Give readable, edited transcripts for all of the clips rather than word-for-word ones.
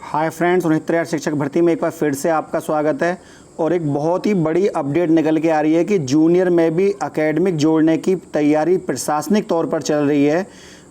Hi friends, उन्हें तैयार शिक्षक भर्ती में एक बार फिर से आपका स्वागत है। और एक बहुत ही बड़ी अपडेट निकल के आ रही है कि जूनियर में भी एकेडमिक जोड़ने की तैयारी प्रशासनिक तौर पर चल रही है,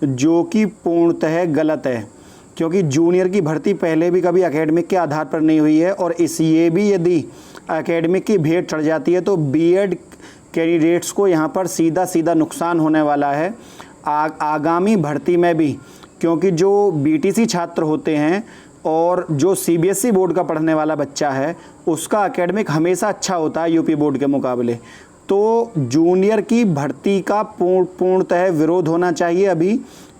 जो कि पूर्णतः गलत है। क्योंकि जूनियर की भर्ती पहले भी कभी एकेडमिक के आधार पर नहीं हुई है, और ये भी यदि एकेडमिक की भेंट चढ़ जाती है तो बीएड कैंडिडेट्स को यहाँ पर सीधा नुकसान होने वाला है आगामी भर्ती में भी। क्योंकि जो बीटीसी छात्र होते हैं और जो सीबीएसई बोर्ड का पढ़ने वाला बच्चा है, उसका एकेडमिक हमेशा अच्छा होता है यूपी बोर्ड के मुकाबले। तो जूनियर की भर्ती का पूर्णतः विरोध होना चाहिए। अभी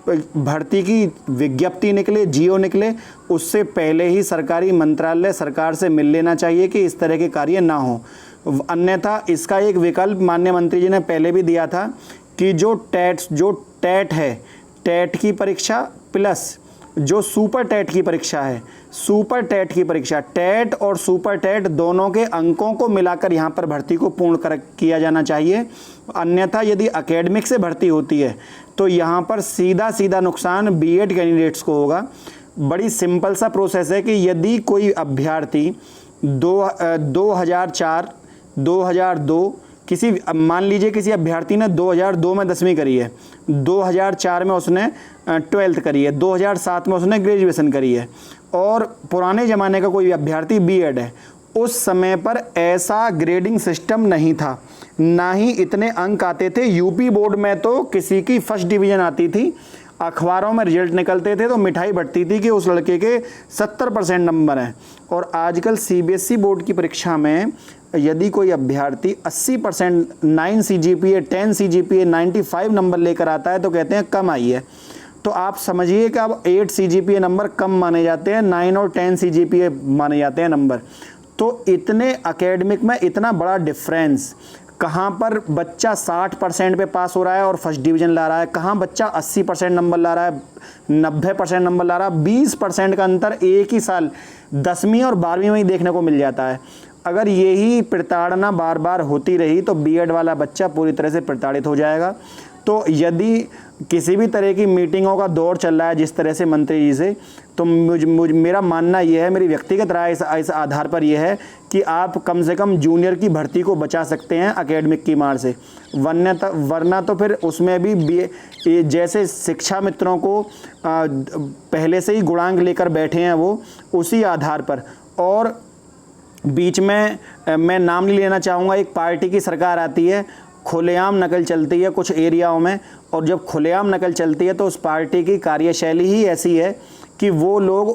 भर्ती की विज्ञप्ति निकले, जीओ निकले, उससे पहले ही सरकारी मंत्रालय सरकार से मिल लेना चाहिए कि इस तरह के कार्य ना हो। अन्यथा इसका एक विकल्प माननीय मंत्री जी ने पहले भी दिया था कि जो टेट है, टेट की परीक्षा प्लस जो सुपर टेट की परीक्षा है, सुपर टेट की परीक्षा, टेट और सुपर टेट दोनों के अंकों को मिलाकर यहाँ पर भर्ती को पूर्ण किया जाना चाहिए। अन्यथा यदि एकेडमिक से भर्ती होती है तो यहाँ पर सीधा नुकसान बीएड कैंडिडेट्स को होगा। बड़ी सिंपल सा प्रोसेस है कि यदि कोई अभ्यर्थी 2004, 2002 किसी, मान लीजिए किसी अभ्यर्थी ने 2002 में 10वीं करी है, 2004 में उसने 12th करी है, 2007 में उसने ग्रेजुएशन करी है, और पुराने ज़माने का कोई अभ्यर्थी बीएड है। उस समय पर ऐसा ग्रेडिंग सिस्टम नहीं था, ना ही इतने अंक आते थे। यूपी बोर्ड में तो किसी की फर्स्ट डिवीज़न आती थी, अखबारों में रिजल्ट निकलते थे तो मिठाई बंटती थी कि उस लड़के के 70% नंबर हैं। और आजकल सीबीएसई बोर्ड की परीक्षा में यदि कोई अभ्यर्थी 80%, 9 CGPA, 10 CGPA, 95 नंबर लेकर आता है तो कहते हैं कम आई है। तो आप समझिए कि अब 8 CGPA नंबर कम माने जाते हैं, 9 और 10 CGPA माने जाते हैं नंबर। तो इतने एकेडमिक में इतना बड़ा डिफरेंस, कहाँ पर बच्चा 60% पे पास हो रहा है और फर्स्ट डिवीज़न ला रहा है, कहाँ बच्चा 80% नंबर ला रहा है, 90% नंबर ला रहा है। 20% का अंतर एक ही साल 10वीं और 12वीं में ही देखने को मिल जाता है। अगर यही प्रताड़ना बार बार होती रही तो बीएड वाला बच्चा पूरी तरह से प्रताड़ित हो जाएगा। तो यदि किसी भी तरह की मीटिंगों का दौर चल रहा है जिस तरह से मंत्री जी से, तो मेरा मानना यह है, मेरी व्यक्तिगत राय इस आधार पर यह है कि आप कम से कम जूनियर की भर्ती को बचा सकते हैं एकेडमिक की मार से। वरना तो फिर उसमें भी जैसे शिक्षा मित्रों को पहले से ही गुणांक लेकर बैठे हैं वो, उसी आधार पर। और बीच में मैं नाम नहीं लेना चाहूँगा, एक पार्टी की सरकार आती है, खुलेआम नकल चलती है कुछ एरियाओं में, और जब खुलेआम नकल चलती है तो उस पार्टी की कार्यशैली ही ऐसी है कि वो लोग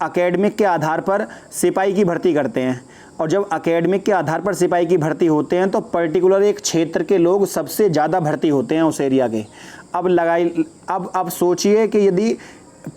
एकेडमिक के आधार पर सिपाही की भर्ती करते हैं। और जब एकेडमिक के आधार पर सिपाही की भर्ती होते हैं तो पर्टिकुलर एक क्षेत्र के लोग सबसे ज़्यादा भर्ती होते हैं उस एरिया के। अब सोचिए कि यदि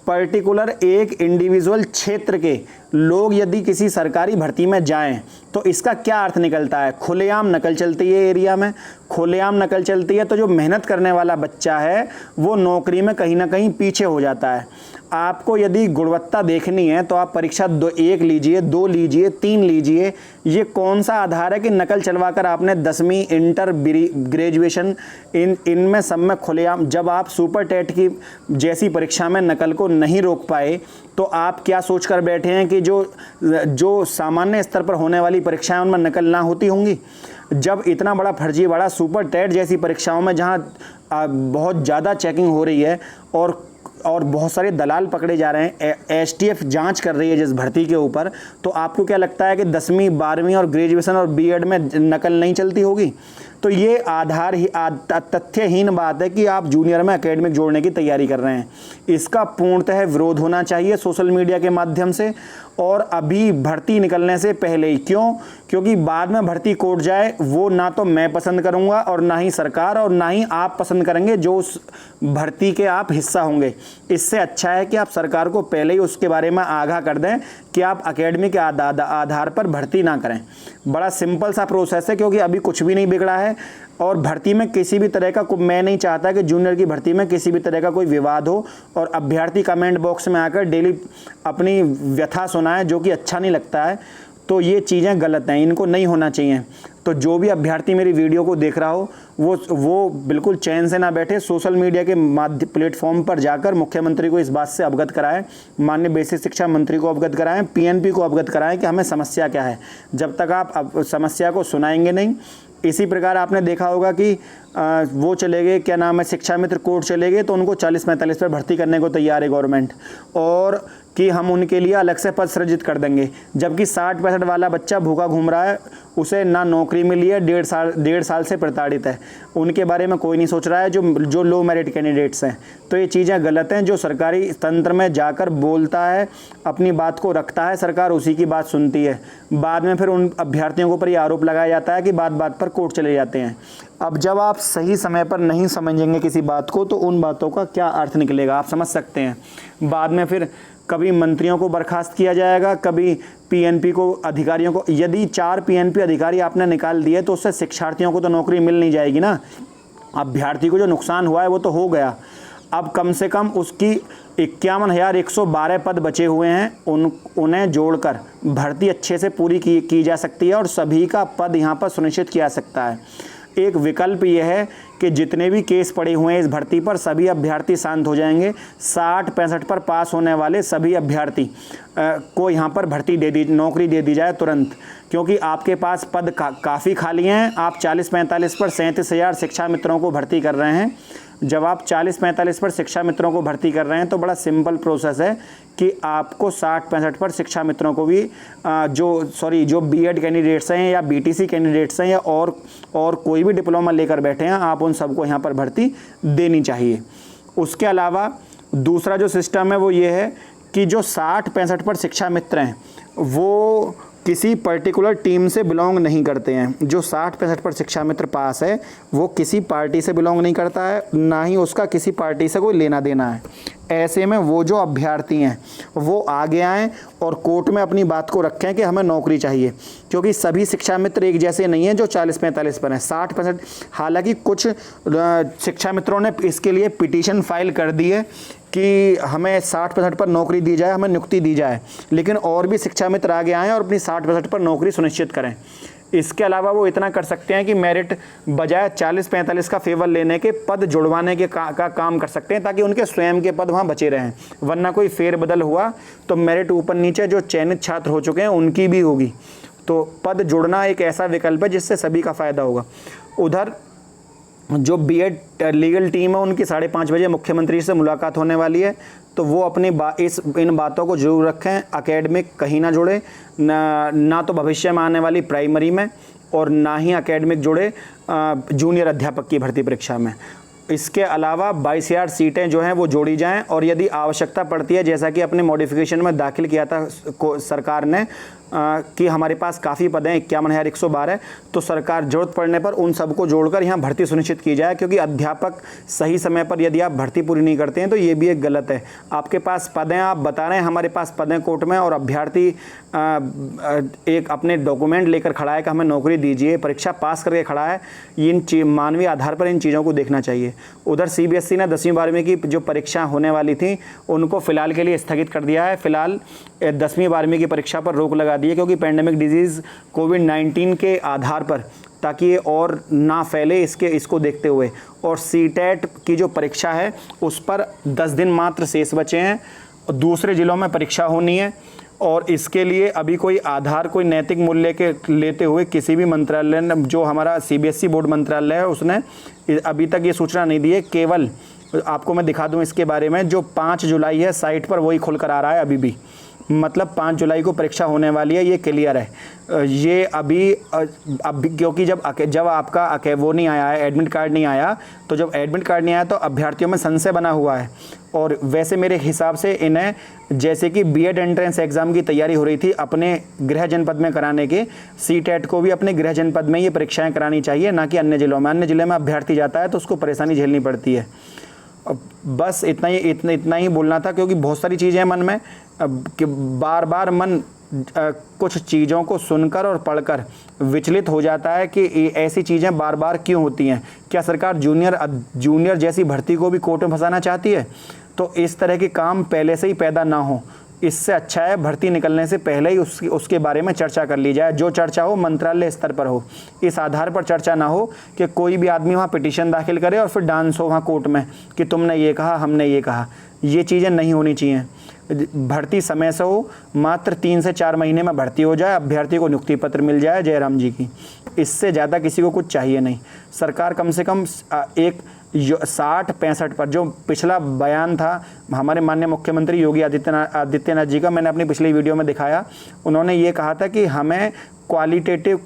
पर्टिकुलर एक इंडिविजुअल क्षेत्र के लोग यदि किसी सरकारी भर्ती में जाएं तो इसका क्या अर्थ निकलता है। खुलेआम नकल चलती है एरिया में, खुलेआम नकल चलती है तो जो मेहनत करने वाला बच्चा है वो नौकरी में कहीं ना कहीं पीछे हो जाता है। आपको यदि गुणवत्ता देखनी है तो आप परीक्षा 1 लीजिए, 2 लीजिए, 3 लीजिए। ये कौन सा आधार है कि नकल चलवाकर आपने 10वीं, इंटर, ग्रेजुएशन इनमें सब में खुलेआम। जब आप सुपर टेट की जैसी परीक्षा में नकल को नहीं रोक पाए तो आप क्या सोचकर बैठे हैं कि जो सामान्य स्तर पर होने वाली परीक्षाएं उनमें नकल ना होती होंगी। जब इतना बड़ा फर्जीवाड़ा सुपर टेट जैसी परीक्षाओं में जहां बहुत ज़्यादा चेकिंग हो रही है और बहुत सारे दलाल पकड़े जा रहे हैं, एसटीएफ जांच कर रही है जिस भर्ती के ऊपर, तो आपको क्या लगता है कि 10वीं, 12वीं और ग्रेजुएशन और बीएड में नकल नहीं चलती होगी। तो ये तथ्यहीन बात है कि आप जूनियर में एकेडमिक जोड़ने की तैयारी कर रहे हैं। इसका पूर्णतः विरोध होना चाहिए सोशल मीडिया के माध्यम से, और अभी भर्ती निकलने से पहले ही। क्योंकि बाद में भर्ती कोर्ट जाए वो ना तो मैं पसंद करूंगा और ना ही सरकार और ना ही आप पसंद करेंगे जो उस भर्ती के आप हिस्सा होंगे। इससे अच्छा है कि आप सरकार को पहले ही उसके बारे में आगाह कर दें कि आप एकेडमिक के आधार पर भर्ती ना करें। बड़ा सिंपल सा प्रोसेस है, क्योंकि अभी कुछ भी नहीं बिगड़ा है। और भर्ती में किसी भी तरह का, मैं नहीं चाहता कि जूनियर की भर्ती में किसी भी तरह का कोई विवाद हो और अभ्यर्थी कमेंट बॉक्स में आकर डेली अपनी व्यथा सुनाए, जो कि अच्छा नहीं लगता है। तो ये चीज़ें गलत हैं, इनको नहीं होना चाहिए। तो जो भी अभ्यर्थी मेरी वीडियो को देख रहा हो वो बिल्कुल चैन से ना बैठे, सोशल मीडिया के माध्यम प्लेटफॉर्म पर जाकर मुख्यमंत्री को इस बात से अवगत कराएं, माननीय बेसिक शिक्षा मंत्री को अवगत कराएं, पीएनपी को अवगत कराएं कि हमें समस्या क्या है। जब तक आप समस्या को सुनाएंगे नहीं, इसी प्रकार आपने देखा होगा कि वो चले गए, क्या नाम है, शिक्षा मित्र कोर्ट चले गए तो उनको 40-45 पर भर्ती करने को तैयार है गवर्नमेंट, और कि हम उनके लिए अलग से पद सृजित कर देंगे, जबकि 60-65 वाला बच्चा भूखा घूम रहा है, उसे ना नौकरी मिली है, 1.5 साल से प्रताड़ित है, उनके बारे में कोई नहीं सोच रहा है जो लो मेरिट कैंडिडेट्स हैं। तो ये चीज़ें गलत हैं। जो सरकारी तंत्र में जाकर बोलता है, अपनी बात को रखता है, सरकार उसी की बात सुनती है। बाद में फिर उन अभ्यर्थियों के ऊपर ये आरोप लगाया जाता है कि बात बात पर कोर्ट चले जाते हैं। अब जब आप सही समय पर नहीं समझेंगे किसी बात को तो उन बातों का क्या अर्थ निकलेगा, आप समझ सकते हैं। बाद में फिर कभी मंत्रियों को बर्खास्त किया जाएगा, कभी पीएनपी को अधिकारियों को। यदि 4 पीएनपी अधिकारी आपने निकाल दिए तो उससे शिक्षार्थियों को तो नौकरी मिल नहीं जाएगी ना। अभ्यर्थी को जो नुकसान हुआ है वो तो हो गया। अब कम से कम उसकी 51,112 पद बचे हुए हैं, उन्हें जोड़कर भर्ती अच्छे से पूरी की जा सकती है और सभी का पद यहाँ पर सुनिश्चित किया जा सकता है। एक विकल्प यह है कि जितने भी केस पड़े हुए हैं इस भर्ती पर, सभी अभ्यर्थी शांत हो जाएंगे। 60-65 पर पास होने वाले सभी अभ्यर्थी को यहाँ पर नौकरी दे दी जाए तुरंत, क्योंकि आपके पास पद काफ़ी खाली हैं। आप 40-45 पर 37,000 शिक्षा मित्रों को भर्ती कर रहे हैं। जब आप 40-45 पर शिक्षा मित्रों को भर्ती कर रहे हैं तो बड़ा सिंपल प्रोसेस है कि आपको 60-65 पर शिक्षा मित्रों को भी जो बीएड कैंडिडेट्स हैं या बीटीसी कैंडिडेट्स हैं या और कोई भी डिप्लोमा लेकर बैठे हैं, आप उन सबको यहाँ पर भर्ती देनी चाहिए। उसके अलावा दूसरा जो सिस्टम है वो ये है कि जो 60-65 पर शिक्षा मित्र हैं वो किसी पर्टिकुलर टीम से बिलोंग नहीं करते हैं। जो 60-65 पर शिक्षा मित्र पास है वो किसी पार्टी से बिलोंग नहीं करता है, ना ही उसका किसी पार्टी से कोई लेना देना है। ऐसे में वो जो अभ्यर्थी हैं वो आगे आएँ और कोर्ट में अपनी बात को रखें कि हमें नौकरी चाहिए, क्योंकि सभी शिक्षा मित्र एक जैसे नहीं हैं जो 40-45 पर हैं। 60-65 हालांकि कुछ शिक्षा मित्रों ने इसके लिए पिटीशन फाइल कर दी है कि हमें 60% पर नौकरी दी जाए, हमें नियुक्ति दी जाए, लेकिन और भी शिक्षा मित्र आगे आएँ और अपनी 60% पर नौकरी सुनिश्चित करें। इसके अलावा वो इतना कर सकते हैं कि मेरिट बजाय 40-45 का फेवर लेने के पद जुड़वाने के का काम कर सकते हैं, ताकि उनके स्वयं के पद वहाँ बचे रहें। वरना कोई फेरबदल हुआ तो मेरिट ऊपर नीचे जो चयनित छात्र हो चुके हैं उनकी भी होगी। तो पद जुड़ना एक ऐसा विकल्प है जिससे सभी का फ़ायदा होगा। उधर जो बीएड लीगल टीम है उनकी 5:30 बजे मुख्यमंत्री से मुलाकात होने वाली है, तो वो अपनी इन बातों को जरूर रखें। एकेडमिक कहीं ना जुड़े, ना तो भविष्य में आने वाली प्राइमरी में और ना ही एकेडमिक जुड़े जूनियर अध्यापक की भर्ती परीक्षा में। इसके अलावा 22,000 सीटें जो हैं वो जोड़ी जाएं और यदि आवश्यकता पड़ती है, जैसा कि अपने मॉडिफिकेशन में दाखिल किया था सरकार ने कि हमारे पास काफ़ी पद हैं 51,112, तो सरकार ज़रूरत पड़ने पर उन सबको जोड़कर यहाँ भर्ती सुनिश्चित की जाए, क्योंकि अध्यापक सही समय पर यदि आप भर्ती पूरी नहीं करते हैं तो ये भी एक गलत है। आपके पास पद हैं, आप बता रहे हैं हमारे पास पद हैं कोर्ट में, और अभ्यर्थी एक अपने डॉक्यूमेंट लेकर खड़ा है कि हमें नौकरी दीजिए, परीक्षा पास करके खड़ा है। इन मानवीय आधार पर इन चीज़ों को देखना चाहिए। उधर सीबीएसई ने 10वीं-12वीं की जो परीक्षा होने वाली थी उनको फ़िलहाल के लिए स्थगित कर दिया है। फ़िलहाल 10वीं-12वीं की परीक्षा पर रोक लगा दी है, क्योंकि पैंडेमिक डिजीज़ कोविड-19 के आधार पर, ताकि ये और ना फैले इसको देखते हुए। और सीटेट की जो परीक्षा है उस पर 10 दिन मात्र शेष बचे हैं। दूसरे ज़िलों में परीक्षा होनी है और इसके लिए अभी कोई आधार, कोई नैतिक मूल्य के लेते हुए किसी भी मंत्रालय ने, जो हमारा सीबीएसई बोर्ड मंत्रालय है, उसने अभी तक ये सूचना नहीं दी है। केवल आपको मैं दिखा दूं इसके बारे में, जो 5 जुलाई है साइट पर वही खुल कर आ रहा है अभी भी, मतलब 5 जुलाई को परीक्षा होने वाली है, ये क्लियर है। ये अभी क्योंकि जब आपका वो नहीं आया है, एडमिट कार्ड नहीं आया, तो जब एडमिट कार्ड नहीं आया तो अभ्यर्थियों में संशय बना हुआ है। और वैसे मेरे हिसाब से इन्हें, जैसे कि बीएड एंट्रेंस एग्ज़ाम की तैयारी हो रही थी अपने गृह जनपद में कराने के, सीटेट को भी अपने गृह जनपद में ये परीक्षाएँ करानी चाहिए, ना कि अन्य ज़िलों में। अन्य ज़िले में अभ्यर्थी जाता है तो उसको परेशानी झेलनी पड़ती है। बस इतना ही बोलना था, क्योंकि बहुत सारी चीज़ें हैं मन में कि बार बार मन कुछ चीज़ों को सुनकर और पढ़कर विचलित हो जाता है कि ऐसी चीज़ें बार बार क्यों होती हैं। क्या सरकार जूनियर जैसी भर्ती को भी कोर्ट में फंसाना चाहती है? तो इस तरह के काम पहले से ही पैदा ना हो, इससे अच्छा है भर्ती निकलने से पहले ही उसके बारे में चर्चा कर ली जाए। जो चर्चा हो मंत्रालय स्तर पर हो, इस आधार पर चर्चा ना हो कि कोई भी आदमी वहाँ पिटीशन दाखिल करे और फिर डांस हो वहाँ कोर्ट में कि तुमने ये कहा, हमने ये कहा। ये चीज़ें नहीं होनी चाहिए। भर्ती समय से हो, मात्र 3 से 4 महीने में भर्ती हो जाए, अभ्यर्थी को नियुक्ति पत्र मिल जाए जयराम जी की। इससे ज़्यादा किसी को कुछ चाहिए नहीं। सरकार कम से कम एक 60-65 पर, जो पिछला बयान था हमारे माननीय मुख्यमंत्री योगी आदित्यनाथ जी का, मैंने अपनी पिछली वीडियो में दिखाया। उन्होंने ये कहा था कि हमें क्वालिटेटिव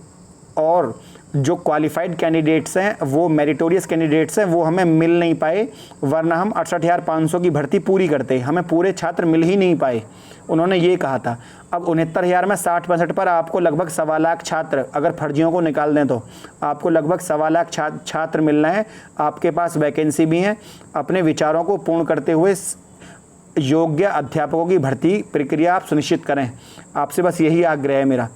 और जो क्वालिफाइड कैंडिडेट्स हैं, वो मेरिटोरियस कैंडिडेट्स हैं, वो हमें मिल नहीं पाए, वरना हम 68,500 की भर्ती पूरी करते, हमें पूरे छात्र मिल ही नहीं पाए। उन्होंने ये कहा था। अब 69,000 में 60-65 पर आपको लगभग 1.25 लाख छात्र, अगर फर्जियों को निकाल दें तो आपको लगभग 1.25 लाख छात्र मिलना है। आपके पास वैकेंसी भी हैं। अपने विचारों को पूर्ण करते हुए योग्य अध्यापकों की भर्ती प्रक्रिया आप सुनिश्चित करें। आपसे बस यही आग्रह है मेरा।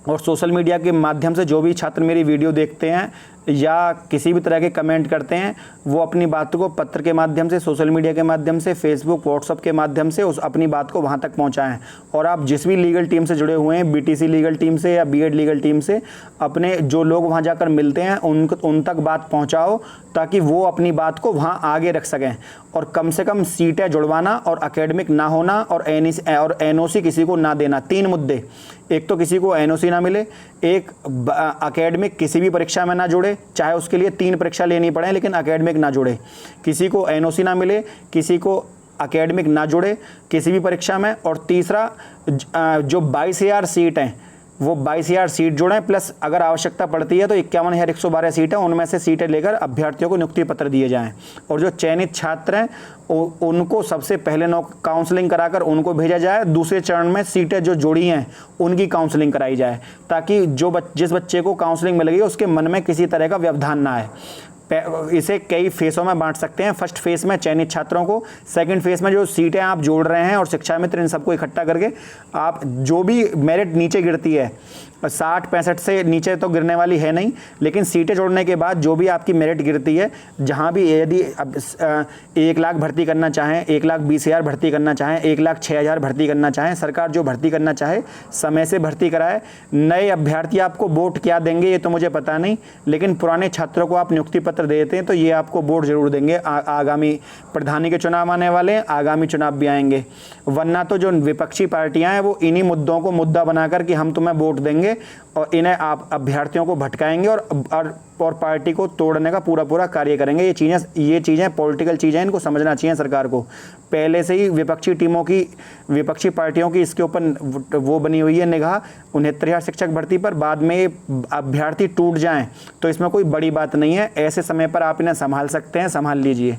और सोशल मीडिया के माध्यम से जो भी छात्र मेरी वीडियो देखते हैं या किसी भी तरह के कमेंट करते हैं, वो अपनी बात को पत्र के माध्यम से, सोशल मीडिया के माध्यम से, फेसबुक, व्हाट्सएप के माध्यम से अपनी बात को वहाँ तक पहुँचाएं। और आप जिस भी लीगल टीम से जुड़े हुए हैं, बीटीसी लीगल टीम से या बीएड लीगल टीम से, अपने जो लोग वहाँ जाकर मिलते हैं उन तक बात पहुँचाओ, ताकि वो अपनी बात को वहाँ आगे रख सकें। और कम से कम सीटें जुड़वाना और एकेडमिक ना होना और एनओसी किसी को ना देना। 3 मुद्दे। एक तो किसी को एनओसी ना मिले, एक एकेडमिक किसी भी परीक्षा में ना जुड़े, चाहे उसके लिए 3 परीक्षा लेनी पड़े लेकिन एकेडमिक ना जुड़े। किसी को एनओसी ना मिले, किसी को एकेडमिक ना जुड़े किसी भी परीक्षा में। और तीसरा, जो 22,000 सीट हैं वो 22,000 सीट जुड़ें, प्लस अगर आवश्यकता पड़ती है तो 51,112 सीटें, उनमें से सीटें लेकर अभ्यर्थियों को नियुक्ति पत्र दिए जाएं। और जो चयनित छात्र हैं उनको सबसे पहले काउंसलिंग कराकर उनको भेजा जाए। दूसरे चरण में सीटें जो जुड़ी हैं उनकी काउंसलिंग कराई जाए, ताकि जिस बच्चे को काउंसलिंग मिल गई उसके मन में किसी तरह का व्यवधान ना आए। इसे कई फेसों में बांट सकते हैं। फर्स्ट फेस में चयनित छात्रों को, सेकंड फेस में जो सीटें आप जोड़ रहे हैं और शिक्षा मित्र, इन सबको इकट्ठा करके आप जो भी मेरिट नीचे गिरती है, 60-65 से नीचे तो गिरने वाली है नहीं, लेकिन सीटें जोड़ने के बाद जो भी आपकी मेरिट गिरती है, जहां भी यदि 1 लाख भर्ती करना चाहें, 1,20,000 भर्ती करना चाहें, 1,06,000 भर्ती करना चाहें, सरकार जो भर्ती करना चाहे समय से भर्ती कराए। नए अभ्यर्थी आपको वोट क्या देंगे ये तो मुझे पता नहीं, लेकिन पुराने छात्रों को आप नियुक्ति पत्र देते हैं तो ये आपको वोट जरूर देंगे। आगामी प्रधानी के चुनाव आने वाले हैं, आगामी चुनाव भी आएंगे, वरना तो जो विपक्षी पार्टियां हैं वो इन्हीं मुद्दों को मुद्दा बनाकर कि हम तुम्हें वोट देंगे और इन्हें आप अभ्यर्थियों को भटकाएंगे और पार्टी को तोड़ने का पूरा कार्य करेंगे। ये चीज़ें पॉलिटिकल चीज़ें, इनको समझना चाहिए सरकार को। पहले से ही विपक्षी पार्टियों की इसके ऊपर वो बनी हुई है निगाह 69,000 शिक्षक भर्ती पर। बाद में अभ्यर्थी टूट जाएं तो इसमें कोई बड़ी बात नहीं है। ऐसे समय पर आप इन्हें संभाल सकते हैं, संभाल लीजिए।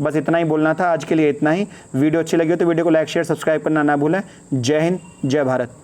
बस इतना ही बोलना था आज के लिए, इतना ही। वीडियो अच्छी लगी हो तो वीडियो को लाइक, शेयर, सब्सक्राइब करना ना भूलें। जय हिंद, जय भारत।